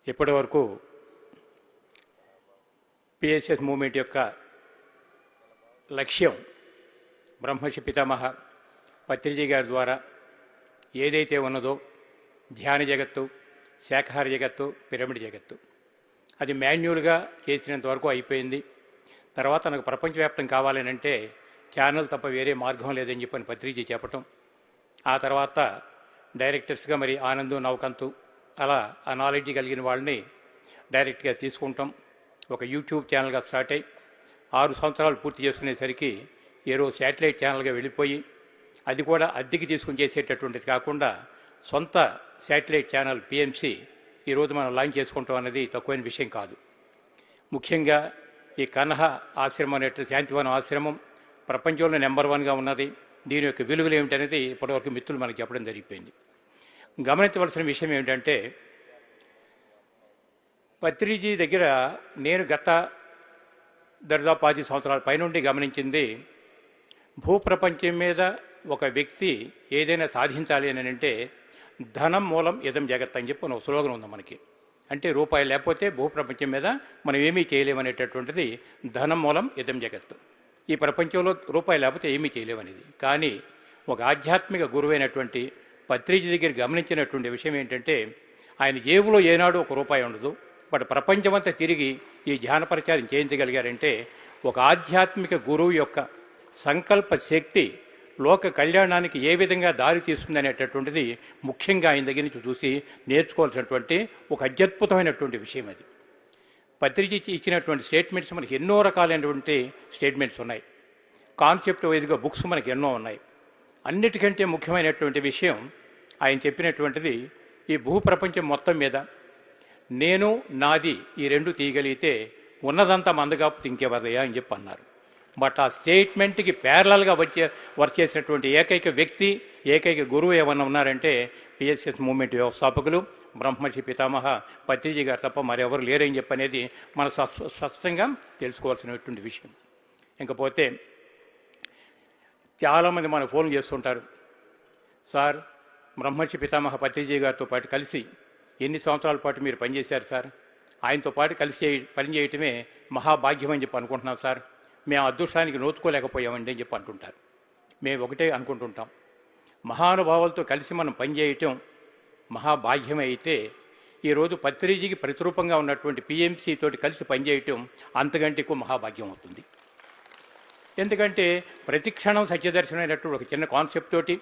ఇప్పటి వరకు PSS movement యొక్క లక్ష్యం బ్రహ్మర్షి పితామహ పత్రిజీ గారి ద్వారా ఏదైతే ఉన్నదో ధ్యాన జగత్తు, శాఖాహార జగత్తు, పిరమిడ్ జగత్తు, అది మాన్యువల్గా చేసినంత వరకు అయిపోయింది. తర్వాత నాకు ప్రపంచవ్యాప్తం కావాలని అంటే ఛానల్ తప్ప వేరే మార్గం లేదని చెప్పని పత్రిజీ చెప్పటం, ఆ తర్వాత డైరెక్టర్స్గా మరి ఆనంద్, నవకంతు అలా ఆ నాలెడ్జ్ కలిగిన వాళ్ళని డైరెక్ట్గా తీసుకుంటాం. ఒక యూట్యూబ్ ఛానల్గా స్టార్ట్ అయ్యి 6 సంవత్సరాలు పూర్తి చేసుకునేసరికి ఏరో శాటిలైట్ ఛానల్గా వెళ్ళిపోయి, అది కూడా అద్దెకి తీసుకుని చేసేటటువంటిది కాకుండా సొంత శాటిలైట్ ఛానల్ పిఎంసి ఈరోజు మనం లాంచ్ చేసుకుంటాం అన్నది తక్కువైన విషయం కాదు. ముఖ్యంగా ఈ కన్హ ఆశ్రమం అనేటువంటి శాంతివనం ఆశ్రమం ప్రపంచంలో నెంబర్ 1గా ఉన్నది. దీని యొక్క విలువలు ఏమిటనేది ఇప్పటివరకు మిత్రులు మనకు చెప్పడం జరిగిపోయింది. గమనించవలసిన విషయం ఏమిటంటే, పత్రిజీ దగ్గర నేను గత దర్దాపు 10 సంవత్సరాల పైనుండి గమనించింది, భూప్రపంచం మీద ఒక వ్యక్తి ఏదైనా సాధించాలి అని అంటే ధనం మూలం ఇదం జగత్ అని చెప్పి ఒక స్లోగన్ ఉంది మనకి. అంటే రూపాయి లేకపోతే భూప్రపంచం మీద మనం ఏమీ చేయలేమనేటటువంటిది ధనం మూలం ఇదం జగత్. ఈ ప్రపంచంలో రూపాయి లేకపోతే ఏమీ చేయలేమనేది. కానీ ఒక ఆధ్యాత్మిక గురువైనటువంటి పత్రిజీ దగ్గర గమనించినటువంటి విషయం ఏంటంటే, ఆయన జేబులో ఏనాడు ఒక రూపాయి ఉండదు, బట్ ప్రపంచమంతా తిరిగి ఈ ధ్యాన ప్రచారం చేయించగలిగారంటే ఒక ఆధ్యాత్మిక గురువు యొక్క సంకల్ప శక్తి లోక కళ్యాణానికి ఏ విధంగా దారి తీస్తుంది అనేటటువంటిది ముఖ్యంగా ఆయన దగ్గర నుంచి చూసి నేర్చుకోవాల్సినటువంటి ఒక అత్యద్భుతమైనటువంటి విషయం. అది పత్రిజీ ఇచ్చినటువంటి స్టేట్మెంట్స్ మనకి ఎన్నో రకాలైనటువంటి స్టేట్మెంట్స్ ఉన్నాయి. కాన్సెప్ట్ వైజ్గా బుక్స్ మనకి ఎన్నో ఉన్నాయి. అన్నిటికంటే ముఖ్యమైనటువంటి విషయం ఆయన చెప్పినటువంటిది, ఈ భూప్రపంచం మొత్తం మీద నేను నాది ఈ రెండు తీయగలిగితే ఉన్నదంతా మందగాపు తింకేవదయా అని చెప్పి అన్నారు. బట్ ఆ స్టేట్మెంట్కి ప్యారలల్గా వర్క్ చేసినటువంటి ఏకైక వ్యక్తి, ఏకైక గురువు ఏమన్నా ఉన్నారంటే పిఎస్ఎస్ మూవ్మెంట్ వ్యవస్థాపకులు బ్రహ్మర్షి పితామహ పత్రిజీ గారు తప్ప మరెవరు లేరని చెప్పి అనేది మనం స్పష్టంగా తెలుసుకోవాల్సినటువంటి విషయం. ఇంకపోతే చాలామంది మనకు ఫోన్ చేస్తుంటారు, సార్ బ్రహ్మర్షి పితామహ పత్రిజీ గారితో పాటు కలిసి ఎన్ని సంవత్సరాల పాటు మీరు పనిచేశారు సార్, ఆయనతో పాటు కలిసి పనిచేయటమే మహాభాగ్యం అని చెప్పి అనుకుంటున్నాం సార్, మేము అదృష్టానికి నోచుకోలేకపోయామండి అని చెప్పి అంటుంటారు. మేము ఒకటే అనుకుంటుంటాం, మహానుభావులతో కలిసి మనం పనిచేయటం మహాభాగ్యం అయితే ఈరోజు పత్రిజీకి ప్రతిరూపంగా ఉన్నటువంటి పిఎంసి తోటి కలిసి పనిచేయటం అంతకంటే ఎక్కువ మహాభాగ్యం అవుతుంది. ఎందుకంటే ప్రతి క్షణం సత్యదర్శనమైనటువంటి ఒక చిన్న కాన్సెప్ట్ తోటి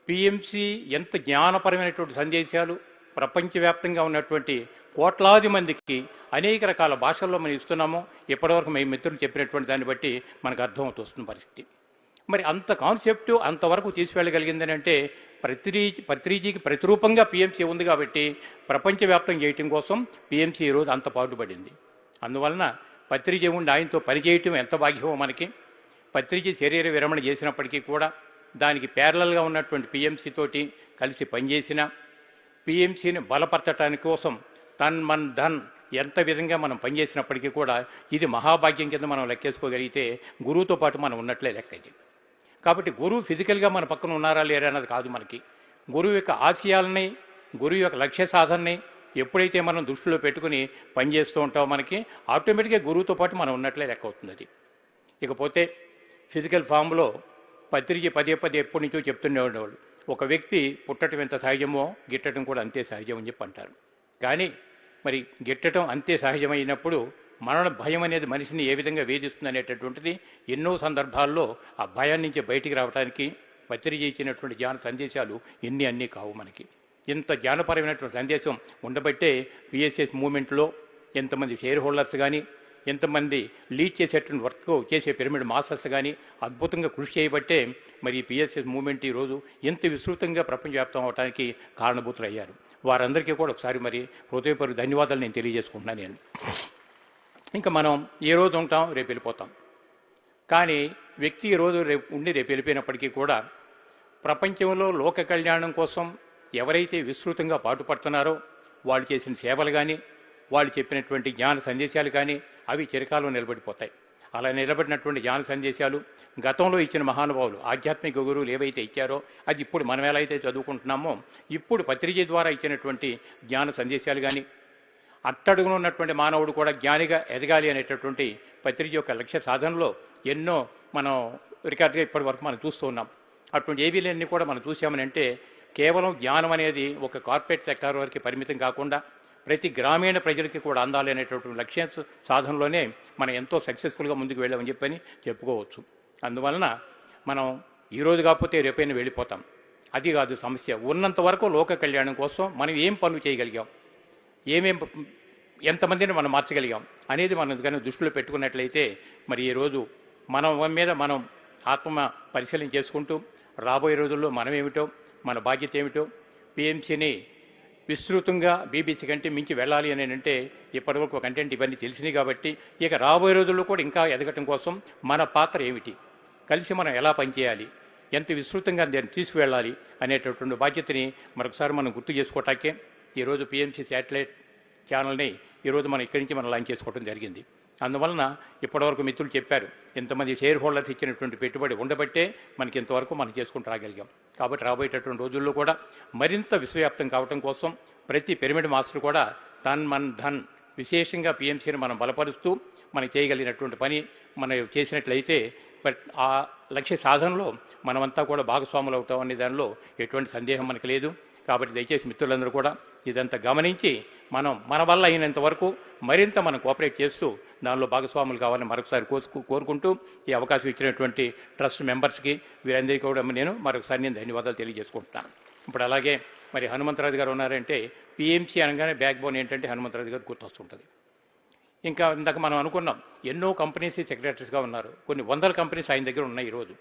పిఎంసి ఎంత జ్ఞానపరమైనటువంటి సందేశాలు ప్రపంచవ్యాప్తంగా ఉన్నటువంటి కోట్లాది మందికి అనేక రకాల భాషల్లో మనం ఇస్తున్నామో ఇప్పటివరకు మేము మిత్రులు చెప్పినటువంటి దాన్ని బట్టి మనకు అర్థమవుతోస్తున్న పరిస్థితి. మరి అంత కాన్సెప్ట్ అంతవరకు తీసుకెళ్ళగలిగిందని అంటే పత్రిజీకి ప్రతిరూపంగా పిఎంసి ఉంది కాబట్టి ప్రపంచవ్యాప్తం చేయటం కోసం పిఎంసి ఈరోజు అంత పాటుపడింది. అందువలన పత్రిజీ ఉండి ఆయనతో పనిచేయటం ఎంత భాగ్యమో మనకి. పత్రిజీ శరీర విరమణ చేసినప్పటికీ కూడా దానికి ప్యారలల్గా ఉన్నటువంటి పిఎంసి తోటి కలిసి పనిచేసిన, పిఎంసిని బలపరచడానికి కోసం తన్ మన్ ధన్ ఎంత విధంగా మనం పనిచేసినప్పటికీ కూడా ఇది మహాభాగ్యం కింద మనం లెక్కేసుకోగలిగితే గురువుతో పాటు మనం ఉన్నట్లే లెక్క ఇది. కాబట్టి గురువు ఫిజికల్గా మన పక్కన ఉన్నారా లేరా అన్నది కాదు మనకి. గురువు యొక్క ఆశయాలని, గురువు యొక్క లక్ష్య సాధనని ఎప్పుడైతే మనం దృష్టిలో పెట్టుకుని పనిచేస్తూ ఉంటామో మనకి ఆటోమేటిక్గా గురువుతో పాటు మనం ఉన్నట్లే లెక్క అవుతుంది అది. ఇకపోతే ఫిజికల్ ఫామ్లో పత్రిజీ పదే పదే ఎప్పటి నుంచో చెప్తూనే ఉండేవాళ్ళు, ఒక వ్యక్తి పుట్టడం ఎంత సహజమో గిట్టడం కూడా అంతే సహజం అని చెప్పి అంటారు. కానీ మరి గిట్టడం అంతే సహజమైనప్పుడు మరణ భయం అనేది మనిషిని ఏ విధంగా వేధిస్తుంది అనేటటువంటిది ఎన్నో సందర్భాల్లో ఆ భయాన్ని నుంచి బయటికి రావడానికి పత్రిజీ ఇచ్చినటువంటి జ్ఞాన సందేశాలు అన్నీ కావు మనకి. ఇంత జ్ఞానపరమైనటువంటి సందేశం ఉండబట్టే పిఎస్ఎస్ మూవ్మెంట్లో ఎంతమంది షేర్ హోల్డర్స్ కానీ, ఎంతమంది లీడ్ చేసేటువంటి వర్క్ చేసే పిరమిడ్ మాస్టర్స్ కానీ అద్భుతంగా కృషి చేయబట్టే మరి పిఎస్ఎస్ మూవ్మెంట్ ఈరోజు ఎంత విస్తృతంగా ప్రపంచవ్యాప్తం అవడానికి కారణభూతులు అయ్యారు. వారందరికీ కూడా ఒకసారి మరి హృదయపూర్వక ధన్యవాదాలు నేను తెలియజేసుకుంటున్నాను. నేను ఇంకా మనం ఏ రోజు ఉంటాం, రేపు వెళ్ళిపోతాం. కానీ వ్యక్తి ఈ రోజు రేపు ఉండి రేపు వెళ్ళిపోయినప్పటికీ కూడా ప్రపంచంలో లోక కళ్యాణం కోసం ఎవరైతే విస్తృతంగా పాటుపడుతున్నారో వాళ్ళు చేసిన సేవలు కానీ, వాళ్ళు చెప్పినటువంటి జ్ఞాన సందేశాలు కానీ అవి చిరకాలం నిలబడిపోతాయి. అలా నిలబడినటువంటి జ్ఞాన సందేశాలు గతంలో ఇచ్చిన మహానుభావులు ఆధ్యాత్మిక గురువులు ఏవైతే ఇచ్చారో అది ఇప్పుడు మనం ఎలా అయితే చదువుకుంటున్నామో ఇప్పుడు పత్రిజీ ద్వారా ఇచ్చినటువంటి జ్ఞాన సందేశాలు కానీ, అట్టడుగున ఉన్నటువంటి మానవుడు కూడా జ్ఞానిగా ఎదగాలి అనేటటువంటి పత్రిక యొక్క లక్ష్య సాధనలో ఎన్నో మనం రికార్డుగా ఇప్పటి వరకు మనం చూస్తూ ఉన్నాం. అటువంటి ఏవీలన్నీ కూడా మనం చూసామని అంటే కేవలం జ్ఞానం అనేది ఒక కార్పొరేట్ సెక్టార్ వరకు పరిమితం కాకుండా ప్రతి గ్రామీణ ప్రజలకి కూడా అందాలి అనేటటువంటి లక్ష్య సాధనలోనే మనం ఎంతో సక్సెస్ఫుల్గా ముందుకు వెళ్ళామని చెప్పని చెప్పుకోవచ్చు. అందువలన మనం ఈరోజు కాకపోతే రేపైనా వెళ్ళిపోతాం. అది కాదు సమస్య. ఉన్నంత వరకు లోక కళ్యాణం కోసం మనం ఏం పనులు చేయగలిగాం, ఎంతమందిని మనం మార్చగలిగాం అనేది మనం కానీ దృష్టిలో పెట్టుకున్నట్లయితే మరి ఈరోజు మనం మీద మనం ఆత్మ పరిశీలన చేసుకుంటూ రాబోయే రోజుల్లో మనం ఏమిటో, మన బాధ్యత ఏమిటో, పిఎంసీని విస్తృతంగా బీబీసీ కంటే మించి వెళ్ళాలి అని అంటే ఇప్పటివరకు కంటెంట్ ఇవన్నీ తెలిసినాయి కాబట్టి ఇక రాబోయే రోజుల్లో కూడా ఇంకా ఎదగటం కోసం మన పాత్ర ఏమిటి, కలిసి మనం ఎలా పనిచేయాలి, ఎంత విస్తృతంగా దాన్ని తీసుకువెళ్ళాలి అనేటటువంటి బాధ్యతని మరొకసారి మనం గుర్తు చేసుకోవటానికే ఈరోజు పిఎంసీ శాటిలైట్ ఛానల్ని ఈరోజు మనం ఇక్కడి నుంచి మనం లాంచ్ చేసుకోవడం జరిగింది. అందువలన ఇప్పటివరకు మిత్రులు చెప్పారు, ఇంతమంది షేర్ హోల్డర్స్ ఇచ్చినటువంటి పెట్టుబడి ఉండబట్టే మనకి ఇంతవరకు మనం చేసుకుని రాగలిగాం. కాబట్టి రాబోయేటటువంటి రోజుల్లో కూడా మరింత విశ్వవ్యాప్తం కావడం కోసం ప్రతి పిరమిడ్ మాస్టర్ కూడా తన్ మన్ ధన్ విశేషంగా పిఎంసీని మనం బలపరుస్తూ మనం చేయగలిగినటువంటి పని మనం చేసినట్లయితే ఆ లక్ష్య సాధనలో మనమంతా కూడా భాగస్వాములు అవుతాం అనే దానిలో ఎటువంటి సందేహం మనకు లేదు. కాబట్టి దయచేసి మిత్రులందరూ కూడా ఇదంతా గమనించి మనం మన వల్ల అయినంత వరకు మరింత మనం కోఆపరేట్ చేస్తూ దానిలో భాగస్వాములు కావాలని మరొకసారి కోరుకుంటూ ఈ అవకాశం ఇచ్చినటువంటి ట్రస్ట్ మెంబర్స్కి వీరందరికీ కూడా నేను మరొకసారి ధన్యవాదాలు తెలియజేసుకుంటున్నాను. ఇప్పుడు అలాగే మరి హనుమంతరాజు గారు ఉన్నారంటే పిఎంసీ అనగానే బ్యాక్ బోన్ ఏంటంటే హనుమంతరాజు గారు గుర్తొస్తుంటుంది. ఇంకా ఇందాక మనం అనుకున్నాం ఎన్నో కంపెనీస్ సెక్రటరీస్గా ఉన్నారు, కొన్ని వందల కంపెనీస్ ఆయన దగ్గర ఉన్నాయి ఈరోజు.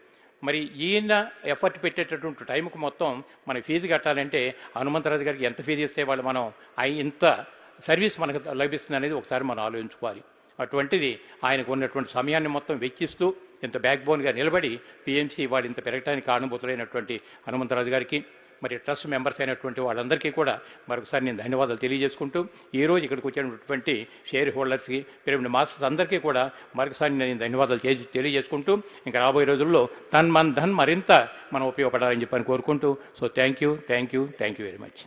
మరి ఈయన ఎఫర్ట్ పెట్టేటటువంటి టైంకు మొత్తం మన ఫీజు కట్టాలంటే హనుమంతరాజు గారికి ఎంత ఫీజు ఇస్తే వాళ్ళు మనం ఇంత సర్వీస్ మనకు లభిస్తుంది అనేది ఒకసారి మనం ఆలోచించుకోవాలి. అటువంటిది ఆయనకు ఉన్నటువంటి సమయాన్ని మొత్తం వెచ్చిస్తూ ఇంత బ్యాక్ బోన్గా నిలబడి పిఎంసీ వాళ్ళు ఇంత పెరగడానికి కారణభూతులైనటువంటి హనుమంతరాజు గారికి మరి ట్రస్ట్ మెంబర్స్ అయినటువంటి వాళ్ళందరికీ కూడా మరొకసారి నేను ధన్యవాదాలు తెలియజేసుకుంటూ ఈరోజు ఇక్కడికి వచ్చినటువంటి షేర్ హోల్డర్స్కి పిరమిడ్ మాస్టర్స్ అందరికీ కూడా మరొకసారి నేను ధన్యవాదాలు తెలియజేసుకుంటూ ఇంకా రాబోయే రోజుల్లో తన్ మన్ ధన్ మరింత మనం ఉపయోగపడాలని చెప్పని కోరుకుంటూ so thank you very much.